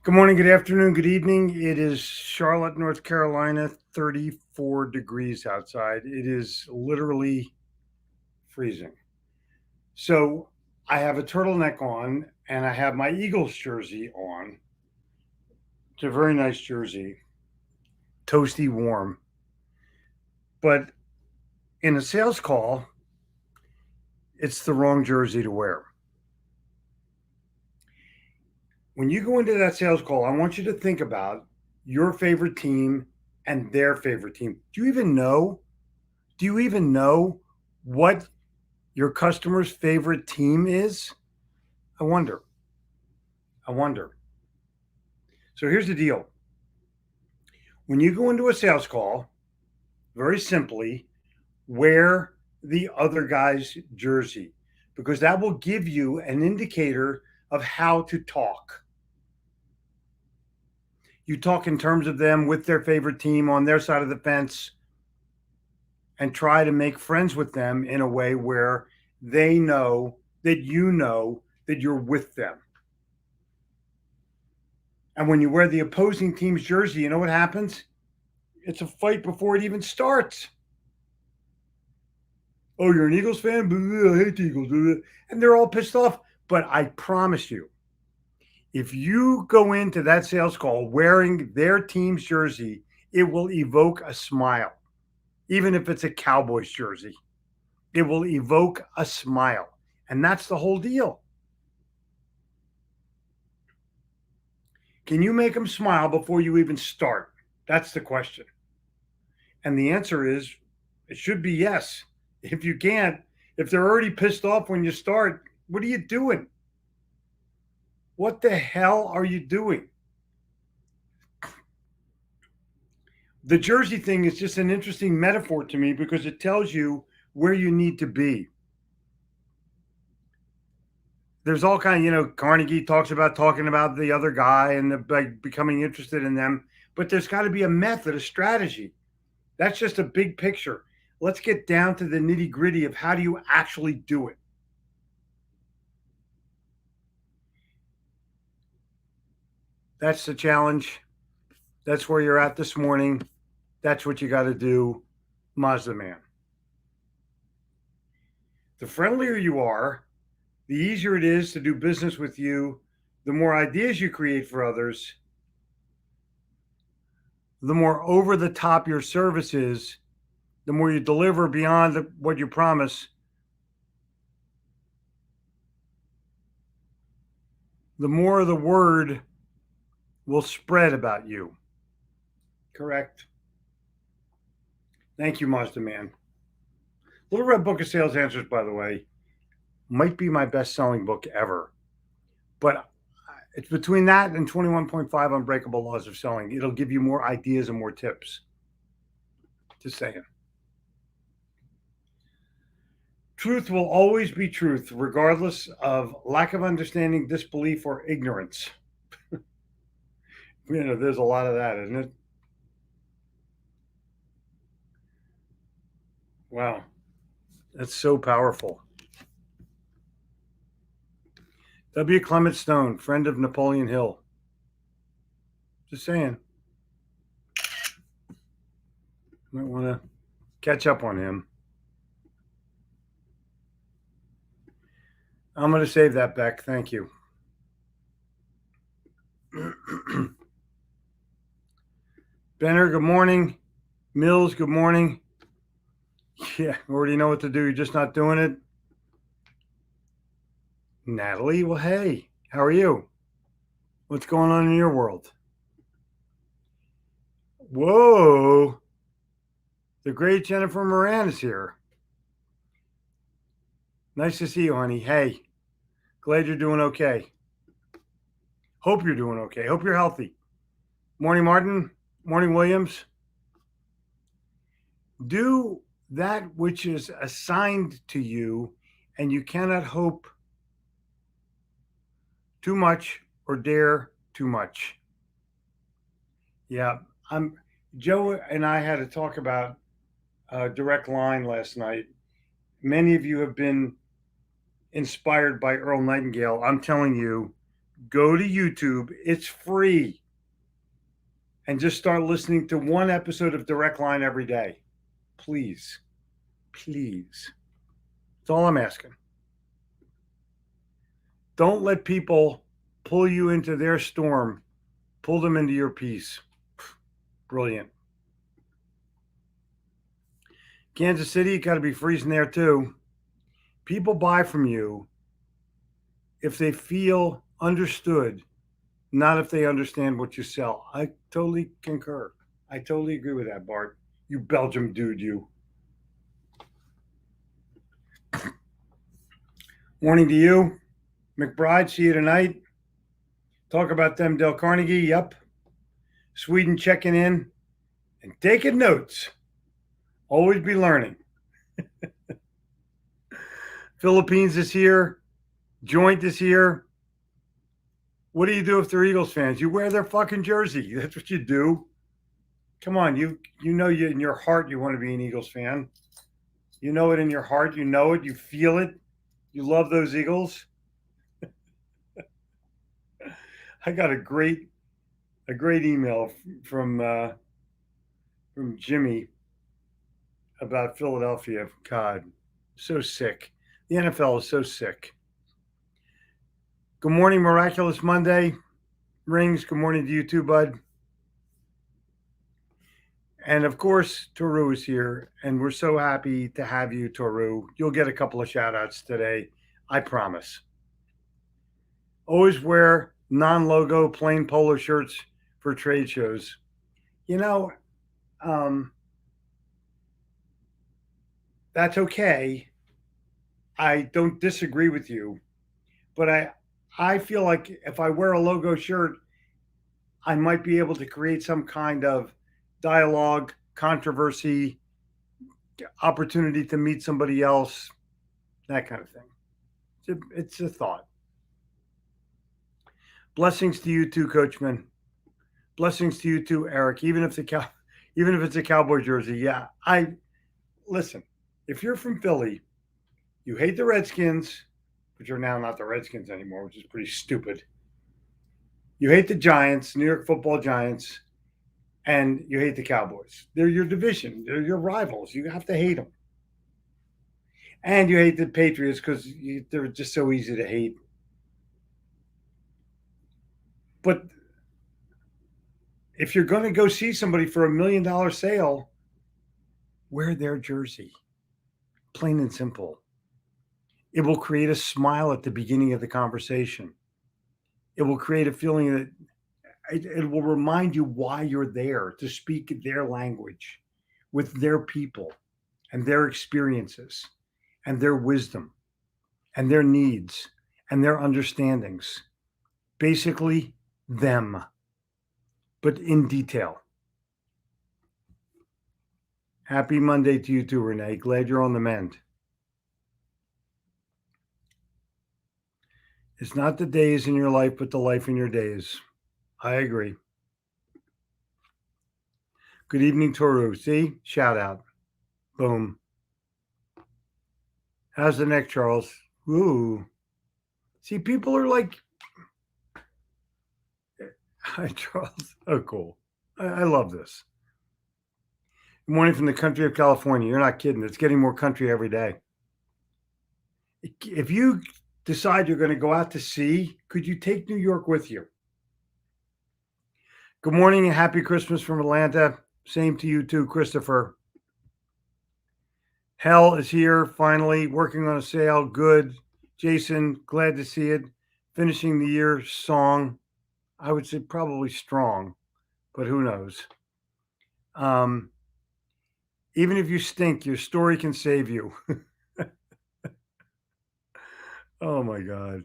Good morning, good afternoon, good evening. It is Charlotte, North Carolina, 34 degrees outside. It is literally freezing. So I have a turtleneck on and I have my Eagles jersey on. It's a very nice jersey, toasty warm. But in a sales call, it's the wrong jersey to wear. When you go into that sales call, I want you to think about your favorite team and their favorite team. Do you even know? Do you even know what your customer's favorite team is? I wonder. I wonder. So here's the deal. When you go into a sales call, very simply, wear the other guy's jersey because that will give you an indicator of how to talk. You talk in terms of them with their favorite team on their side of the fence and try to make friends with them in a way where they know that you know that you're with them. And when you wear the opposing team's jersey, you know what happens? It's a fight before it even starts. Oh, you're an Eagles fan? I hate the Eagles. And they're all pissed off. But I promise you, if you go into that sales call wearing their team's jersey, it will evoke a smile. Even if it's a Cowboys jersey, it will evoke a smile. And that's the whole deal. Can you make them smile before you even start? That's the question. And the answer is it should be yes. If you can't, if they're already pissed off when you start, what are you doing? What the hell are you doing? The jersey thing is just an interesting metaphor to me because it tells you where you need to be. There's all kind of, Carnegie talks about talking about the other guy and becoming interested in them, but there's got to be a method, a strategy. That's just a big picture. Let's get down to the nitty gritty of how do you actually do it. That's the challenge. That's where you're at this morning. That's what you got to do, Mazda man. The friendlier you are, the easier it is to do business with you, the more ideas you create for others, the more over the top your service is, the more you deliver beyond what you promise, the more the word will spread about you. Correct. Thank you, Mazda man. Little Red Book of Sales Answers, by the way, might be my best-selling book ever. But it's between that and 21.5 Unbreakable Laws of Selling. It'll give you more ideas and more tips. Just saying. Truth will always be truth, regardless of lack of understanding, disbelief, or ignorance. There's a lot of that, isn't it? Wow. That's so powerful. W. Clement Stone, friend of Napoleon Hill. Just saying. Might want to catch up on him. I'm going to save that, Beck. Thank you. Benner, good morning. Mills, good morning. Yeah, already know what to do. You're just not doing it. Natalie, well, hey, how are you? What's going on in your world? Whoa. The great Jennifer Moran is here. Nice to see you, honey. Hey, glad you're doing okay. Hope you're doing okay. Hope you're healthy. Morning, Martin. Morning, Williams. Do that which is assigned to you, and you cannot hope too much or dare too much. Yeah, Joe and I had to talk about Direct Line last night. Many of you have been inspired by Earl Nightingale. I'm telling you, go to YouTube. It's free. And just start listening to one episode of Direct Line every day. Please. Please. That's all I'm asking. Don't let people pull you into their storm. Pull them into your peace. Brilliant. Kansas City, you got to be freezing there too. People buy from you if they feel understood, not if they understand what you sell. I totally concur. I totally agree with that, Bart. You Belgium dude, you. Morning to you. McBride, see you tonight. Talk about them, Del Carnegie. Yep. Sweden checking in and taking notes. Always be learning. Philippines is here. Joint is here. What do you do if they're Eagles fans? You wear their fucking jersey. That's what you do. Come on, you know you in your heart you want to be an Eagles fan. You know it in your heart. You know it. You feel it. You love those Eagles. I got a great email from Jimmy about Philadelphia. God, so sick. The NFL is so sick. Good morning, Miraculous Monday. Rings, good morning to you too, bud. And of course, Toru is here, and we're so happy to have you, Toru. You'll get a couple of shout outs today, I promise. Always wear non-logo plain polo shirts for trade shows. You know, that's okay. I don't disagree with you, but I feel like if I wear a logo shirt, I might be able to create some kind of dialogue, controversy, opportunity to meet somebody else, that kind of thing. It's a thought. Blessings to you too, Coachman. Blessings to you too, Eric. Even if it's a Cowboy jersey, yeah. Listen. If you're from Philly, you hate the Redskins, but you're now not the Redskins anymore, which is pretty stupid. You hate the Giants, New York Football Giants, and you hate the Cowboys. They're your division. They're your rivals. You have to hate them. And you hate the Patriots because they're just so easy to hate. But if you're going to go see somebody for $1 million sale, wear their jersey. Plain and simple. It will create a smile at the beginning of the conversation. It will create a feeling that it will remind you why you're there, to speak their language with their people and their experiences and their wisdom and their needs and their understandings. Basically, them, but in detail. Happy Monday to you too, Renee. Glad you're on the mend. It's not the days in your life, but the life in your days. I agree. Good evening, Toru. See? Shout out. Boom. How's the neck, Charles? Ooh. See, people are like, hi, Charles. Oh, cool. I love this. Good morning from the country of California. You're not kidding. It's getting more country every day. If you decide you're going to go out to sea, could you take New York with you? Good morning and happy Christmas from Atlanta. Same to you too, Christopher. Hell is here, finally, working on a sale. Good. Jason, glad to see it. Finishing the year song. I would say probably strong, but who knows? Even if you stink, your story can save you. Oh my God.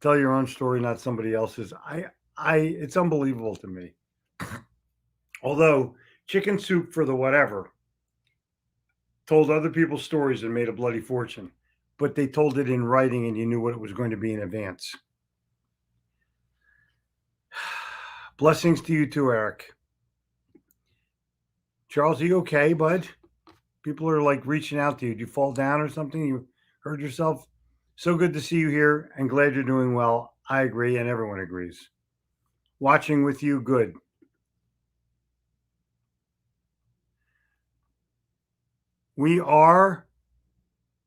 Tell your own story, not somebody else's. It's unbelievable to me. Although Chicken Soup for the Whatever told other people's stories and made a bloody fortune, but they told it in writing and you knew what it was going to be in advance. Blessings to you too, Eric. Charles, are you okay, bud? People are like reaching out to you. Did you fall down or something? You hurt yourself? So good to see you here and glad you're doing well. I agree, and everyone agrees. Watching with you, good. We are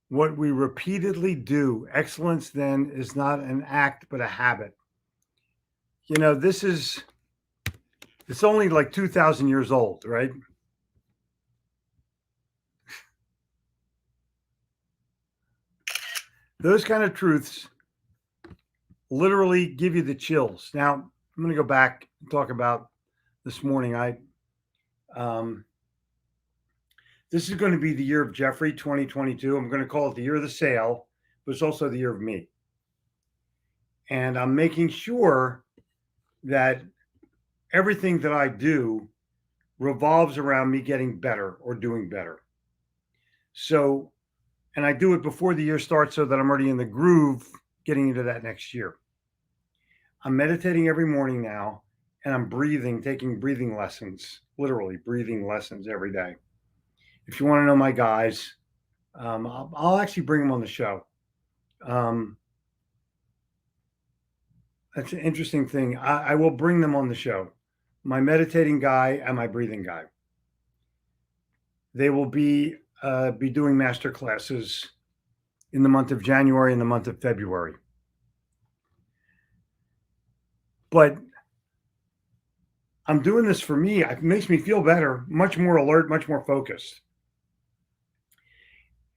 what we repeatedly do. Excellence, then, is not an act, but a habit. You know, it's only like 2,000 years old, right? Those kind of truths literally give you the chills. Now, I'm going to go back and talk about this morning. This is going to be the year of Jeffrey 2022. I'm going to call it the year of the sale, but it's also the year of me. And I'm making sure that everything that I do revolves around me getting better or doing better. So, and I do it before the year starts so that I'm already in the groove getting into that next year. I'm meditating every morning now, and I'm breathing, taking breathing lessons, literally breathing lessons every day. If you want to know my guys, I'll actually bring them on the show. That's an interesting thing. I will bring them on the show. My meditating guy and my breathing guy. They will be doing master classes in the month of January and the month of February. But I'm doing this for me. It makes me feel better, much more alert, much more focused.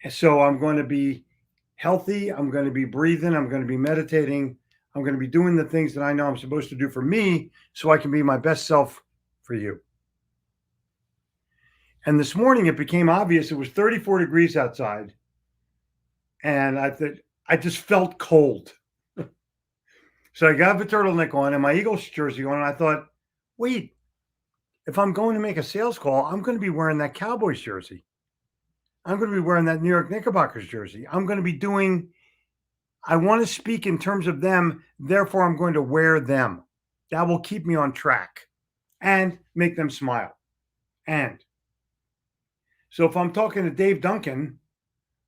And so I'm going to be healthy. I'm going to be breathing. I'm going to be meditating. I'm going to be doing the things that I know I'm supposed to do for me so I can be my best self for you. And this morning it became obvious. It was 34 degrees outside. And I just felt cold. So I got the turtleneck on and my Eagles jersey on. And I thought, wait, if I'm going to make a sales call, I'm going to be wearing that Cowboys jersey. I'm going to be wearing that New York Knickerbockers jersey. I'm going to be doing, I want to speak in terms of them. Therefore, I'm going to wear them. That will keep me on track and make them smile. And so if I'm talking to Dave Duncan,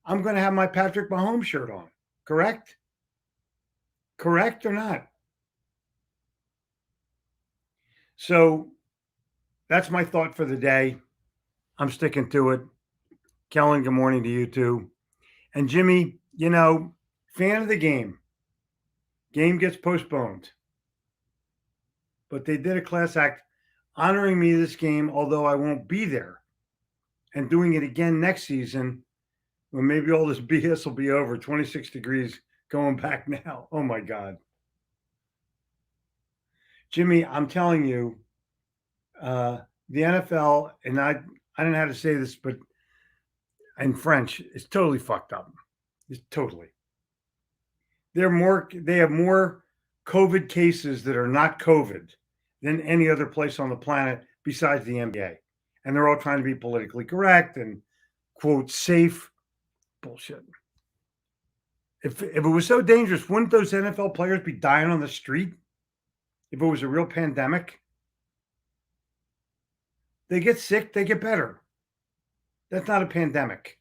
I'm going to have my Patrick Mahomes shirt on. Correct? Correct or not? So that's my thought for the day. I'm sticking to it. Kellen, good morning to you too. And Jimmy, you know, fan of the game. Game gets postponed. But they did a class act honoring me this game, although I won't be there, and doing it again next season when maybe all this BS will be over. 26 degrees going back now. Oh my God. Jimmy, I'm telling you, the NFL, and I don't know how to say this, but in French, it's totally fucked up. It's totally. They have more COVID cases that are not COVID than any other place on the planet besides the NBA. And they're all trying to be politically correct and quote safe. Bullshit. If it was so dangerous, wouldn't those NFL players be dying on the street? If it was a real pandemic? They get sick, they get better. That's not a pandemic.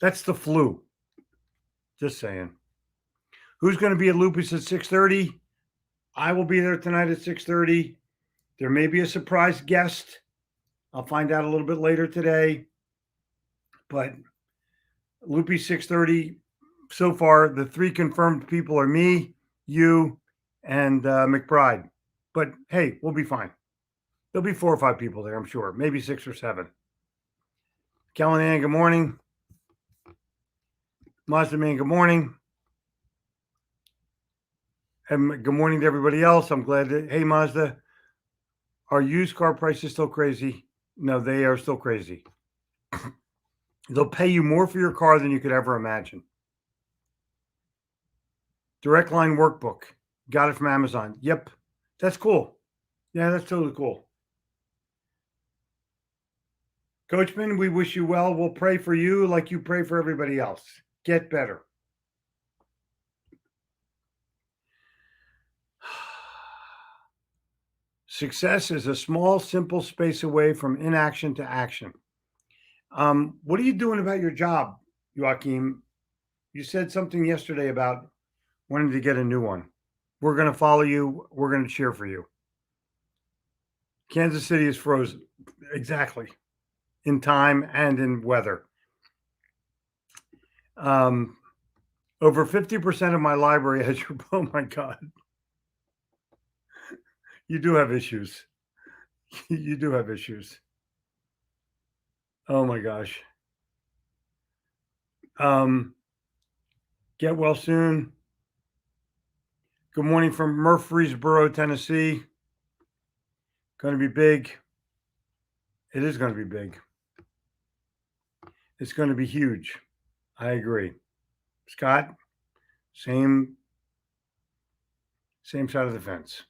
That's the flu. Just saying. Who's going to be at Lupus at 6:30? I will be there tonight at 6:30. There may be a surprise guest. I'll find out a little bit later today. But Loopy 6:30. So far, the three confirmed people are me, you, and McBride. But hey, we'll be fine. There'll be 4 or 5 people there, I'm sure. Maybe 6 or 7. Kellen Ann, good morning. Mazda Man, good morning. And good morning to everybody else. I'm glad that, hey, Mazda, are used car prices still crazy? No, they are still crazy. They'll pay you more for your car than you could ever imagine. Direct Line Workbook. Got it from Amazon. Yep. That's cool. Yeah, that's totally cool. Coachman, we wish you well. We'll pray for you like you pray for everybody else. Get better. Success is a small, simple space away from inaction to action. What are you doing about your job, Joaquin? You said something yesterday about wanting to get a new one. We're going to follow you. We're going to cheer for you. Kansas City is frozen. Exactly. In time and in weather. Over 50% of my library has your, oh my God. You do have issues. You do have issues. Oh my gosh. Get well soon. Good morning from Murfreesboro, Tennessee. Going to be big. It is going to be big. It's going to be huge. I agree. Scott, same side of the fence.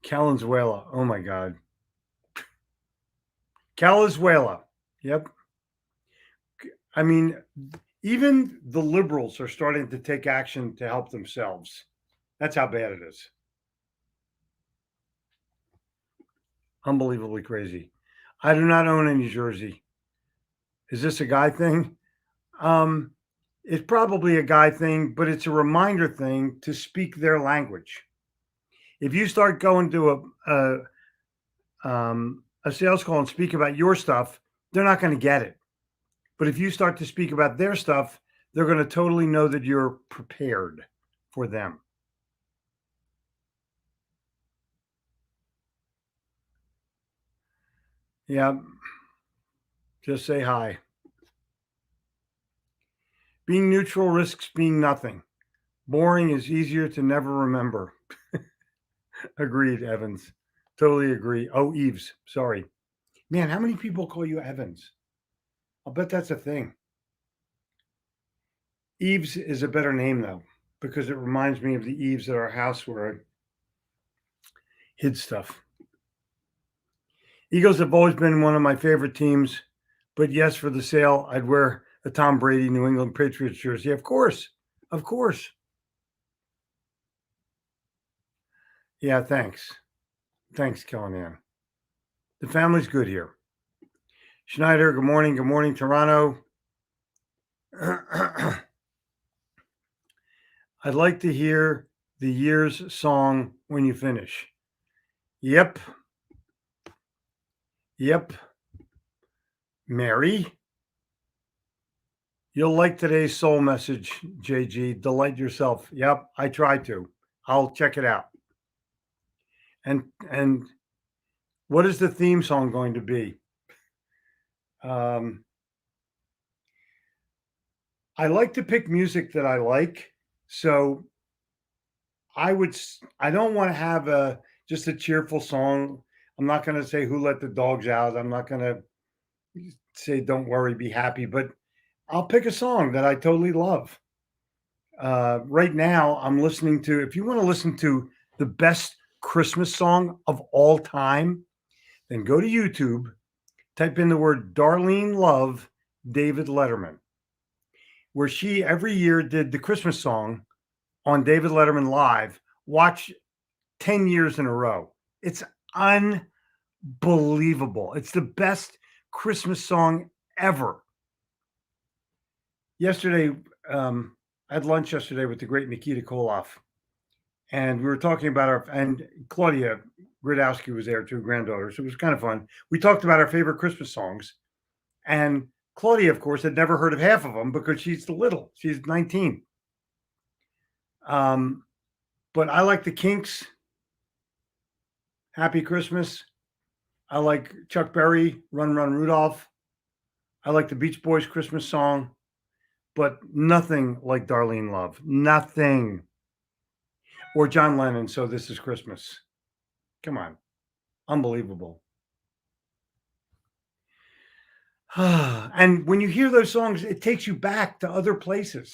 Calenzuela. Oh my God. Calenzuela. Yep. I mean, even the liberals are starting to take action to help themselves. That's how bad it is. Unbelievably crazy. I do not own any jersey. Is this a guy thing? It's probably a guy thing, but it's a reminder thing to speak their language. If you start going to a sales call and speak about your stuff, they're not going to get it. But if you start to speak about their stuff, they're going to totally know that you're prepared for them. Yeah. Just say hi. Being neutral risks being nothing. Boring is easier to never remember. Agreed, Evans. Totally agree. Oh, Eves. Sorry. Man, how many people call you Evans? I'll bet that's a thing. Eves is a better name, though, because it reminds me of the eaves at our house where I hid stuff. Eagles have always been one of my favorite teams, but yes, for the sale, I'd wear a Tom Brady New England Patriots jersey. Of course. Of course. Yeah, thanks. Thanks, Kellyanne. The family's good here. Schneider, good morning. Good morning, Toronto. I'd like to hear the year's song when you finish. Yep. Mary. You'll like today's soul message, JG. Delight yourself. Yep, I tried to. I'll check it out. And what is the theme song going to be? I like to pick music that I like. So I don't want to have just a cheerful song. I'm not going to say Who Let the Dogs Out. I'm not going to say Don't Worry, Be Happy, but I'll pick a song that I totally love. Right now, I'm listening to, if you want to listen to the best Christmas song of all time, then go to YouTube, type in the word Darlene Love, David Letterman, where she every year did the Christmas song on David Letterman Live. Watch 10 years in a row. It's unbelievable. It's the best Christmas song ever. Yesterday, I had lunch yesterday with the great Nikita Koloff, and we were talking about and Claudia Gradowski was there too, granddaughter, so it was kind of fun. We talked about our favorite Christmas songs, and Claudia, of course, had never heard of half of them because she's little. She's 19. But I like the Kinks, Happy Christmas. I like Chuck Berry, Run, Run, Rudolph. I like the Beach Boys Christmas song, but nothing like Darlene Love. Nothing. Or John Lennon, So This Is Christmas. Come on. Unbelievable. And when you hear those songs, it takes you back to other places.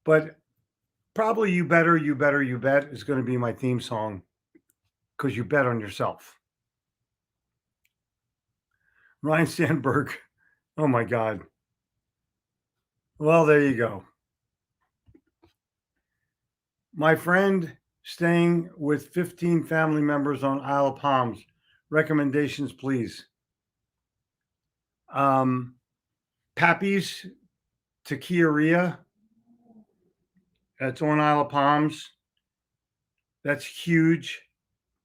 But probably You Bet is going to be my theme song because you bet on yourself. Ryan Sandberg. Oh my God. Well, there you go. My friend staying with 15 family members on Isle of Palms. Recommendations, please. Pappy's Tequila. That's on Isle of Palms. That's huge.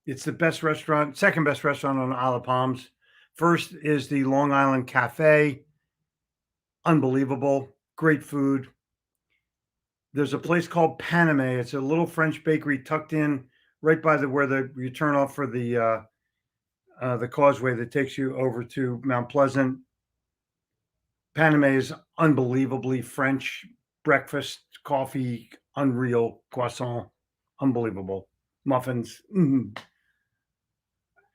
It's the best restaurant, second best restaurant on Isle of Palms. First is the Long Island Cafe. Unbelievable. Great food. There's a place called Paname. It's a little French bakery tucked in right by where you turn off for the causeway that takes you over to Mount Pleasant. Paname is unbelievably French. Breakfast, coffee, unreal. Croissant, unbelievable. Muffins.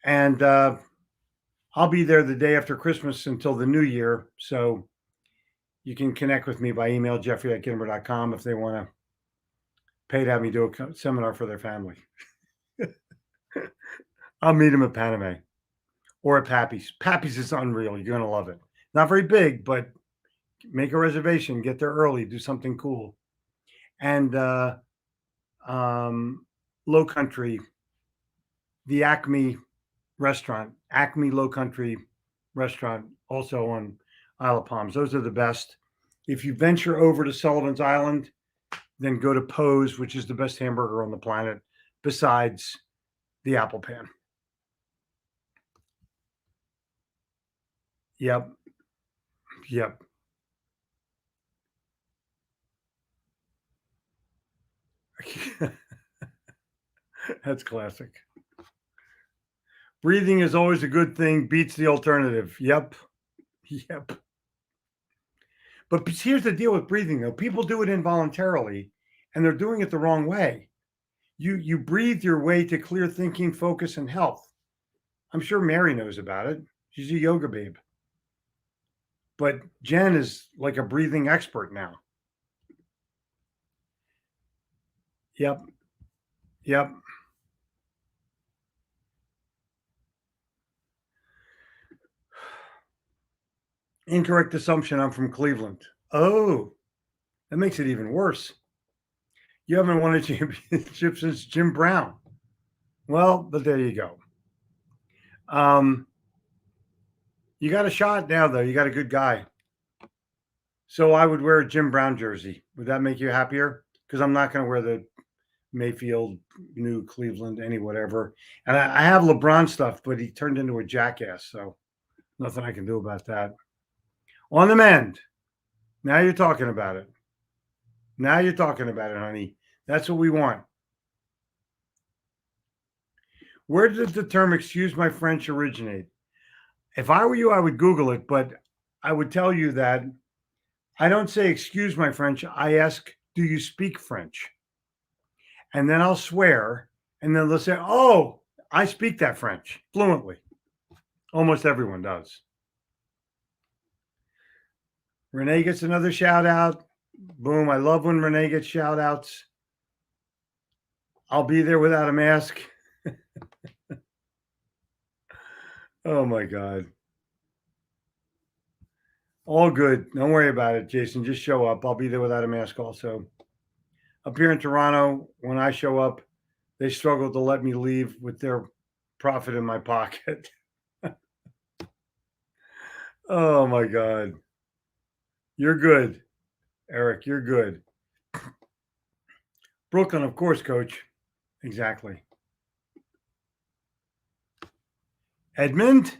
And I'll be there the day after Christmas until the new year. So you can connect with me by email, jeffrey@gittimer.com, if they want to pay to have me do a seminar for their family. I'll meet them at Paname or at Pappy's. Pappy's is unreal. You're going to love it. Not very big, but make a reservation, get there early, do something cool. And Low Country, the Acme restaurant, Acme Low Country restaurant, also on Isle of Palms. Those are the best. If you venture over to Sullivan's Island, then go to Poe's, which is the best hamburger on the planet, besides the Apple Pan. Yep. That's classic. Breathing is always a good thing, beats the alternative. Yep. But here's the deal with breathing, though. People do it involuntarily, and they're doing it the wrong way. You breathe your way to clear thinking, focus, and health. I'm sure Mary knows about it. She's a yoga babe. But Jen is like a breathing expert now. Yep. Incorrect assumption. I'm from Cleveland. Oh, that makes it even worse. You haven't won a championship since Jim Brown. Well, but there you go. You got a shot now, though. You got a good guy. So I would wear a Jim Brown jersey. Would that make you happier? Because I'm not going to wear the Mayfield, New Cleveland, any whatever. And I have LeBron stuff, but he turned into a jackass. So nothing I can do about that. On the mend. Now you're talking about it. Honey. That's what we want. Where did the term "excuse my French" originate? If I were you, I would Google it, but I would tell you that I don't say "excuse my French." I ask, "Do you speak French?" And then I'll swear, and then they'll say, "Oh, I speak that French fluently." Almost everyone does. Renee gets another shout out. Boom. I love when Renee gets shout outs. I'll be there without a mask. Oh my God. All good. Don't worry about it, Jason. Just show up. I'll be there without a mask also. Up here in Toronto, when I show up, they struggle to let me leave with their profit in my pocket. Oh my God. You're good, Eric. You're good. Brooklyn, of course, coach. Exactly. Edmund,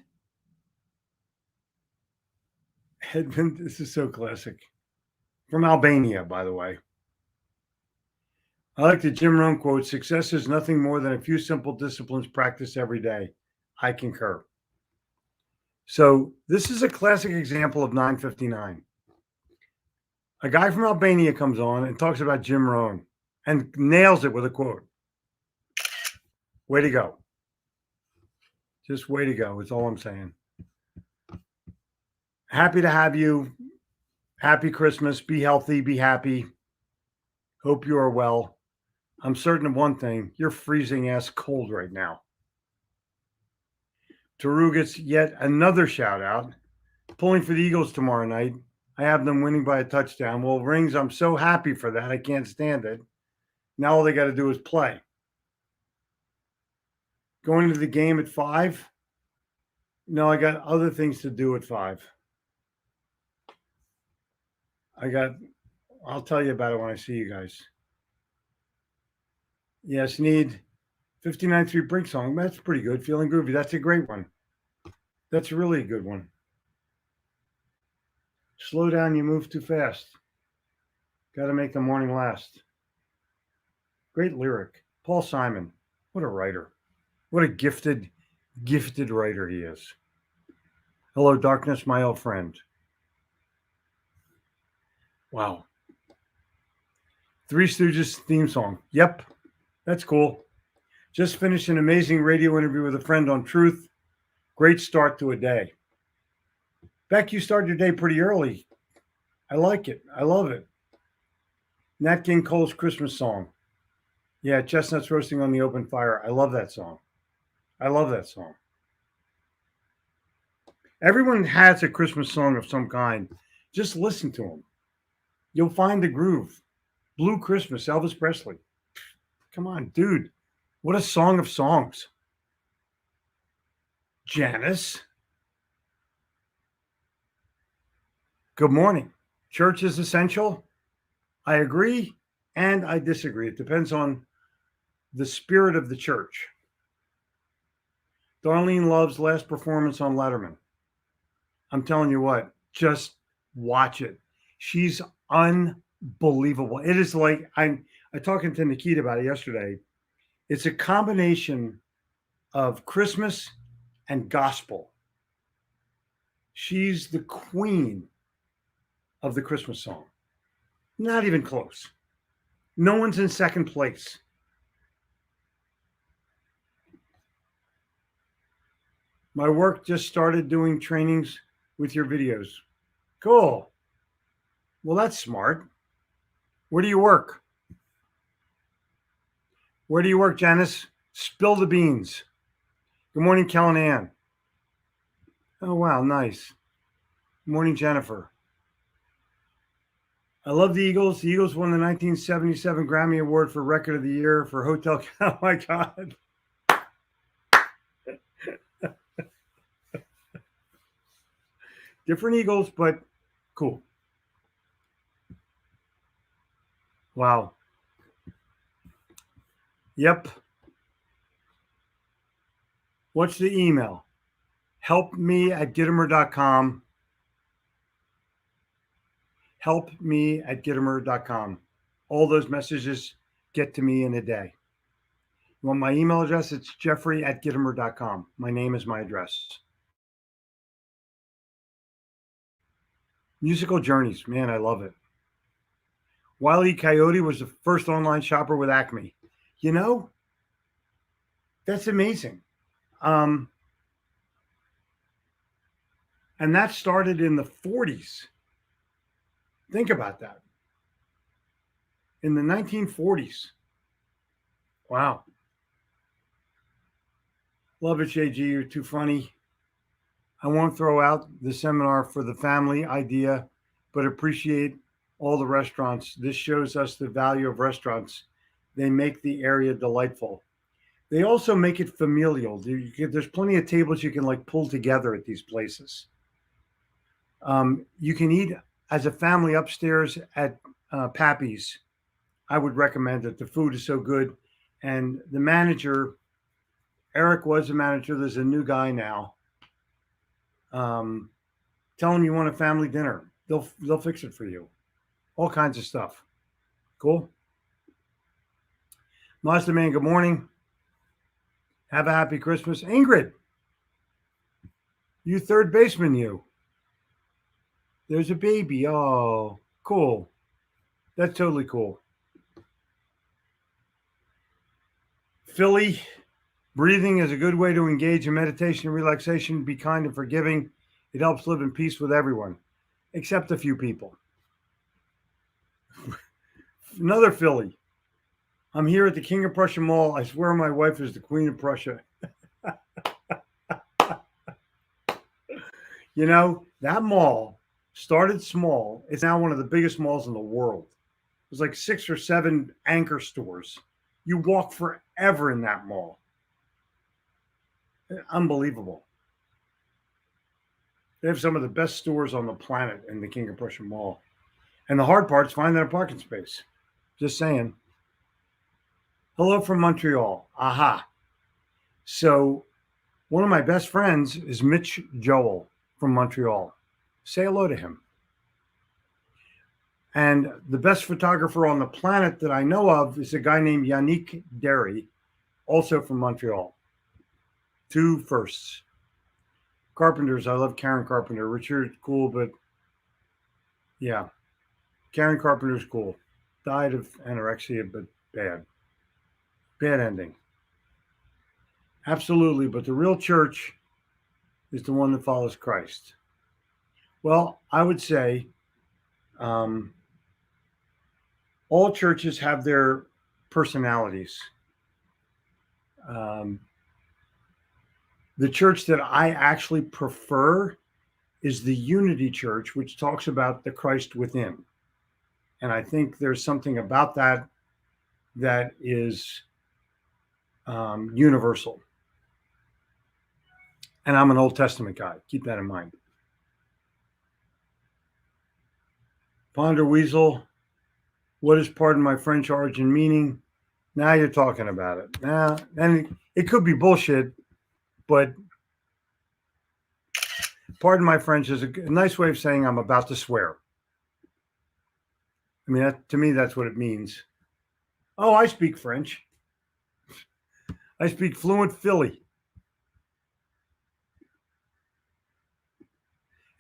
this is so classic. From Albania, by the way. I like the Jim Rohn quote: "Success is nothing more than a few simple disciplines practiced every day." I concur. So this is a classic example of 959. A guy from Albania comes on and talks about Jim Rohn and nails it with a quote. Way to go. Just way to go. It's all I'm saying. Happy to have you. Happy Christmas. Be healthy. Be happy. Hope you are well. I'm certain of one thing. You're freezing ass cold right now. Taru gets yet another shout out. Pulling for the Eagles tomorrow night. I have them winning by a touchdown. Well, Rings, I'm so happy for that. I can't stand it. Now all they got to do is play. Going to the game at 5? No, I got other things to do at 5. I'll tell you about it when I see you guys. Yes, need 59th Street Brink song. That's pretty good. Feeling Groovy. That's a great one. That's really a good one. Slow down, you move too fast. Got to make the morning last. Great lyric. Paul Simon. What a writer. What a gifted writer he is. Hello, darkness, my old friend. Wow. Three Stooges theme song. Yep, that's cool. Just finished an amazing radio interview with a friend on Truth. Great start to a day. Beck, you started your day pretty early. I like it. I love it. Nat King Cole's Christmas song. Yeah, chestnuts roasting on the open fire. I love that song. I love that song. Everyone has a Christmas song of some kind. Just listen to them. You'll find the groove. Blue Christmas, Elvis Presley. Come on, dude. What a song of songs. Janice. Good morning. Church is essential. I agree and I disagree. It depends on the spirit of the church. Darlene Love's last performance on Letterman. I'm telling you what, just watch it. She's unbelievable. It is like I talking to Nikita about it yesterday. It's a combination of Christmas and gospel. She's the queen of the Christmas song. Not even close. No one's in second place. My work just started doing trainings with your videos. Cool. Well, that's smart. Where do you work? Where do you work, Janice? Spill the beans. Good morning, Kellen Ann. Oh, wow, nice. Good morning, Jennifer. I love the Eagles. The Eagles won the 1977 Grammy Award for Record of the Year for Hotel. Oh, my God. Different Eagles, but cool. Wow. Yep. What's the email? helpme@gittimer.com. helpme@gittimer.com. All those messages get to me in a day. You want my email address? It's jeffrey@gittimer.com. My name is my address. Musical Journeys. Man, I love it. Wile E. Coyote was the first online shopper with Acme. You know, that's amazing. And that started in the 40s. Think about that. In the 1940s. Wow. Love it, JG. You're too funny. I won't throw out the seminar for the family idea, but appreciate all the restaurants. This shows us the value of restaurants. They make the area delightful. They also make it familial. There's plenty of tables you can like pull together at these places. You can eat as a family upstairs at Pappy's. I would recommend it. The food is so good. And the manager, Eric was the manager. There's a new guy now. Tell them you want a family dinner. They'll fix it for you. All kinds of stuff. Cool. Mazda Man, good morning. Have a happy Christmas. Ingrid, you third baseman, you. There's a baby. Oh, cool. That's totally cool. Philly, breathing is a good way to engage in meditation and relaxation. Be kind and forgiving. It helps live in peace with everyone, except a few people. Another Philly. I'm here at the King of Prussia Mall. I swear my wife is the Queen of Prussia. You know, that mall started small. It's now one of the biggest malls in the world. There's like 6 or 7 anchor stores. You walk forever in that mall. Unbelievable. They have some of the best stores on the planet in the King of Prussia Mall. And the hard part's finding a parking space. Just saying. Hello from Montreal. Aha. So one of my best friends is Mitch Joel from Montreal. Say hello to him. And the best photographer on the planet that I know of is a guy named Yannick Derry, also from Montreal. Two firsts. Carpenters, I love Karen Carpenter. Richard, cool, but yeah, Karen Carpenter's cool. Died of anorexia, but bad. Bad ending. Absolutely, but the real church is the one that follows Christ. Well, I would say um, all churches have their personalities. Um, the church that I actually prefer is the Unity Church, which talks about the Christ within. And I think there's something about that that is universal. And I'm an Old Testament guy. Keep that in mind. Ponder Weasel, what is, pardon my French origin, meaning? Now you're talking about it. Now, and it could be bullshit, but pardon my French is a nice way of saying I'm about to swear. I mean, to me, that's what it means. Oh, I speak French. I speak fluent Philly.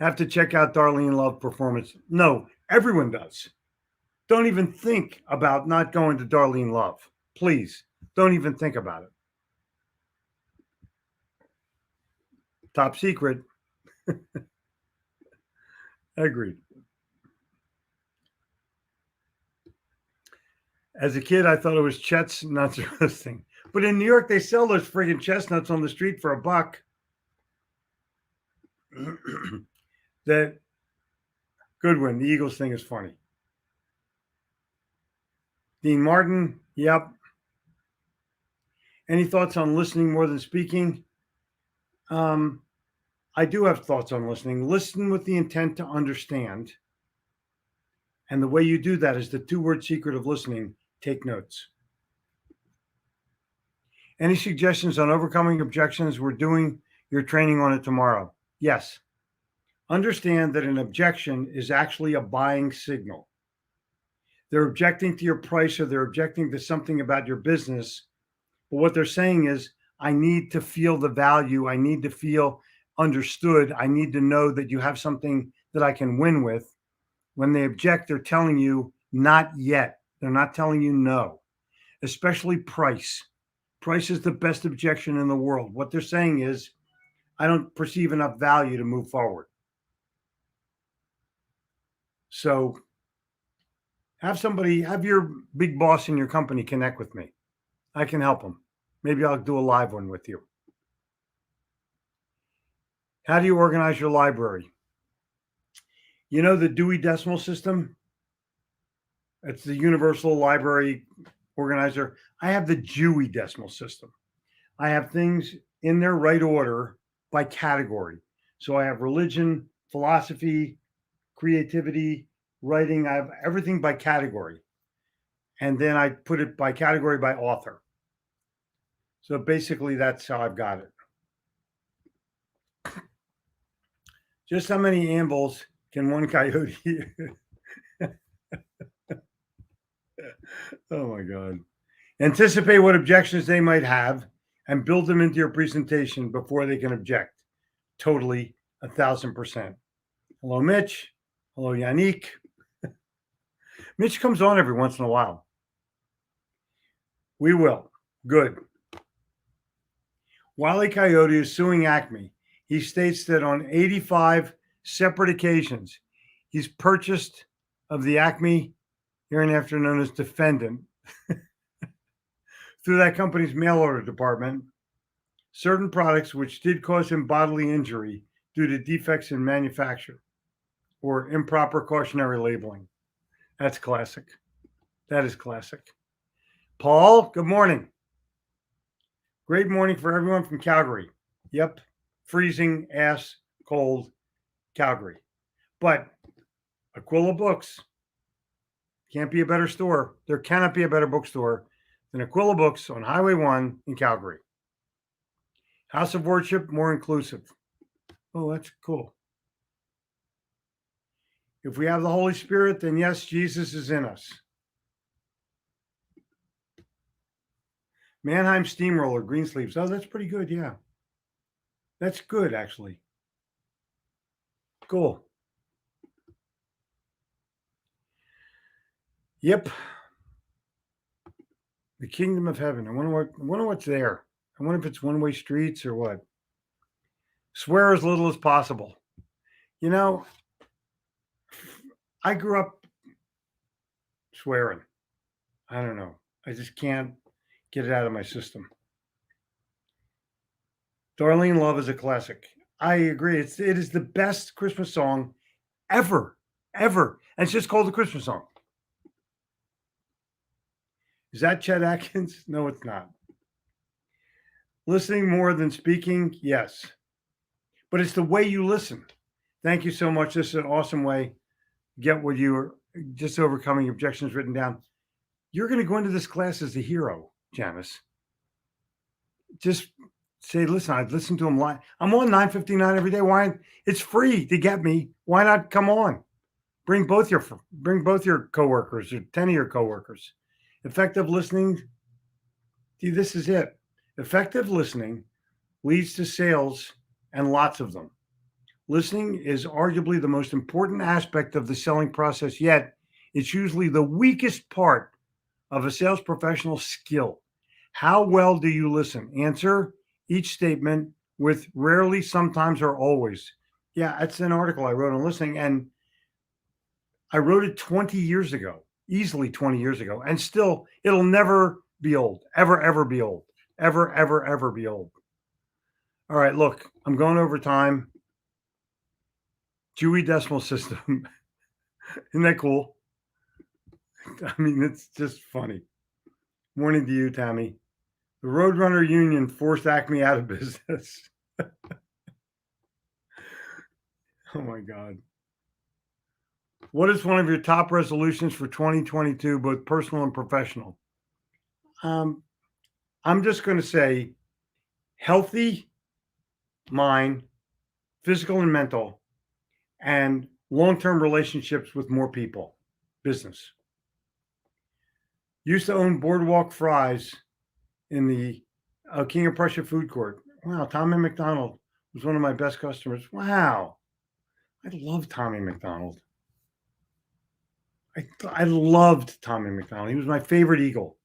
Have to check out Darlene Love performance. No, everyone does. Don't even think about not going to Darlene Love. Please, don't even think about it. Top secret. Agreed. As a kid, I thought it was chestnuts roasting. But in New York, they sell those friggin' chestnuts on the street for $1. That Goodwin, the Eagles thing is funny. Dean Martin, yep. Any thoughts on listening more than speaking? I do have thoughts on listening. Listen with the intent to understand. And the way you do that is the 2-word secret of listening: take notes. Any suggestions on overcoming objections? We're doing your training on it tomorrow. Yes. Understand that an objection is actually a buying signal. They're objecting to your price, or they're objecting to something about your business. But what they're saying is, I need to feel the value. I need to feel understood. I need to know that you have something that I can win with. When they object, they're telling you not yet. They're not telling you no, especially price. Price is the best objection in the world. What they're saying is, I don't perceive enough value to move forward. So have your big boss in your company connect with me. I can help them. Maybe I'll do a live one with you. How do you organize your library? You know the Dewey Decimal System? It's the Universal Library Organizer. I have the Dewey Decimal System. I have things in their right order by category. So I have religion, philosophy, creativity, writing. I have everything by category. And then I put it by category by author. So basically, that's how I've got it. Just how many ambles can one coyote eat? Oh my God. Anticipate what objections they might have and build them into your presentation before they can object. Totally, 1,000%. Hello, Mitch. Hello, Yannick. Mitch comes on every once in a while. We will. Good. Wile E. Coyote is suing Acme. He states that on 85 separate occasions, he's purchased of the Acme, hereinafter known as defendant, through that company's mail order department, certain products which did cause him bodily injury due to defects in manufacture or improper cautionary labeling. That's classic. That is classic. Paul, good morning. Great morning for everyone from Calgary. Yep, freezing ass cold Calgary. But Aquila Books can't be a better store. There cannot be a better bookstore than Aquila Books on Highway 1 in Calgary. House of worship, more inclusive. Oh, that's cool. If we have the Holy Spirit, then yes, Jesus is in us. Mannheim Steamroller, Greensleeves. Oh, that's pretty good. Yeah. That's good, actually. Cool. Yep. The kingdom of heaven. I wonder what's there. I wonder if it's one-way streets or what. Swear as little as possible. You know, I grew up swearing. I don't know. I just can't get it out of my system. Darlene Love is a classic. I agree. It is the best Christmas song ever. And it's just called the Christmas song. Is that Chet Atkins? No, it's not. Listening more than speaking? Yes. But it's the way you listen. Thank you so much. This is an awesome way to get what you were just overcoming objections written down. You're going to go into this class as a hero, Janice. Just say, listen, I'd listen to him live. I'm on 9:59 every day. Why? It's free to get me. Why not come on? Bring both your coworkers or 10 of your coworkers. Effective listening. See, this is it. Effective listening leads to sales and lots of them. Listening is arguably the most important aspect of the selling process, yet it's usually the weakest part of a sales professional's skill. How well do you listen? Answer each statement with rarely, sometimes, or always. Yeah, it's an article I wrote on listening, and I wrote it 20 years ago, easily 20 years ago, and still it'll never be old, ever be old, ever be old. All right, look, I'm going over time. Dewey Decimal System. Isn't that cool? I mean, it's just funny. Morning to you, Tammy. The Roadrunner Union forced Acme out of business. Oh my God. What is one of your top resolutions for 2022, both personal and professional? I'm just going to say healthy mind, physical and mental, and long-term relationships with more people, business. Used to own Boardwalk Fries in the King of Prussia food court. Wow, Tommy McDonald was one of my best customers. Wow, I love Tommy McDonald. I loved Tommy McDonald. He was my favorite Eagle.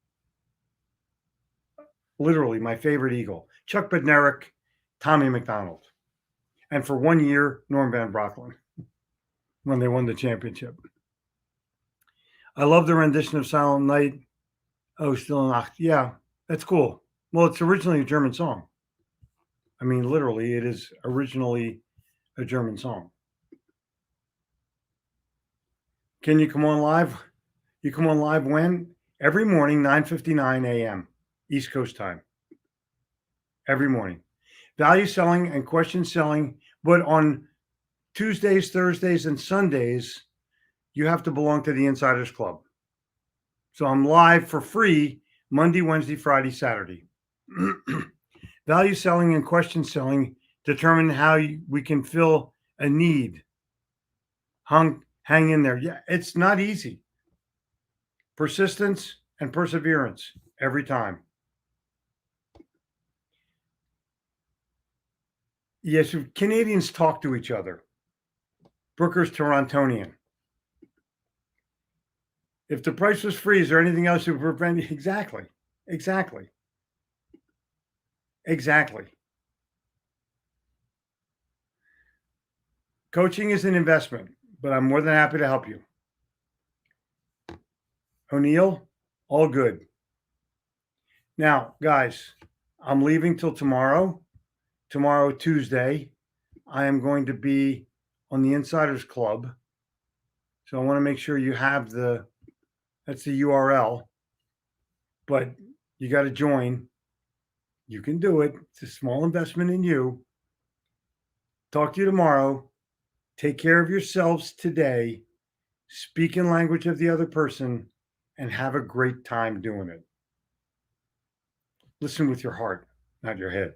Literally my favorite Eagle. Chuck Bednarik, Tommy McDonald. And for 1 year, Norm Van Brocklin when they won the championship. I love the rendition of Silent Night. Oh, Stille Nacht. Yeah, that's cool. Well, it's originally a German song. I mean, literally, it is originally a German song. Can you come on live? You come on live when? Every morning, 9:59 a.m. East Coast time. Every morning. Value selling and question selling, but on Tuesdays, Thursdays, and Sundays, you have to belong to the Insiders Club. So I'm live for free Monday, Wednesday, Friday, Saturday. Value selling and question selling determine how we can fill a need. Hang in there. Yeah, it's not easy. Persistence and perseverance every time. Yes, Canadians talk to each other. Brooker's Torontonian. If the price was free, is there anything else that would prevent you? Exactly. Coaching is an investment, but I'm more than happy to help you. O'Neill, all good. Now, guys, I'm leaving till tomorrow. Tomorrow, Tuesday, I am going to be on the Insiders Club. So I want to make sure you have that's the URL, but you got to join. You can do it. It's a small investment in you. Talk to you tomorrow. Take care of yourselves today. Speak in language of the other person and have a great time doing it. Listen with your heart, not your head.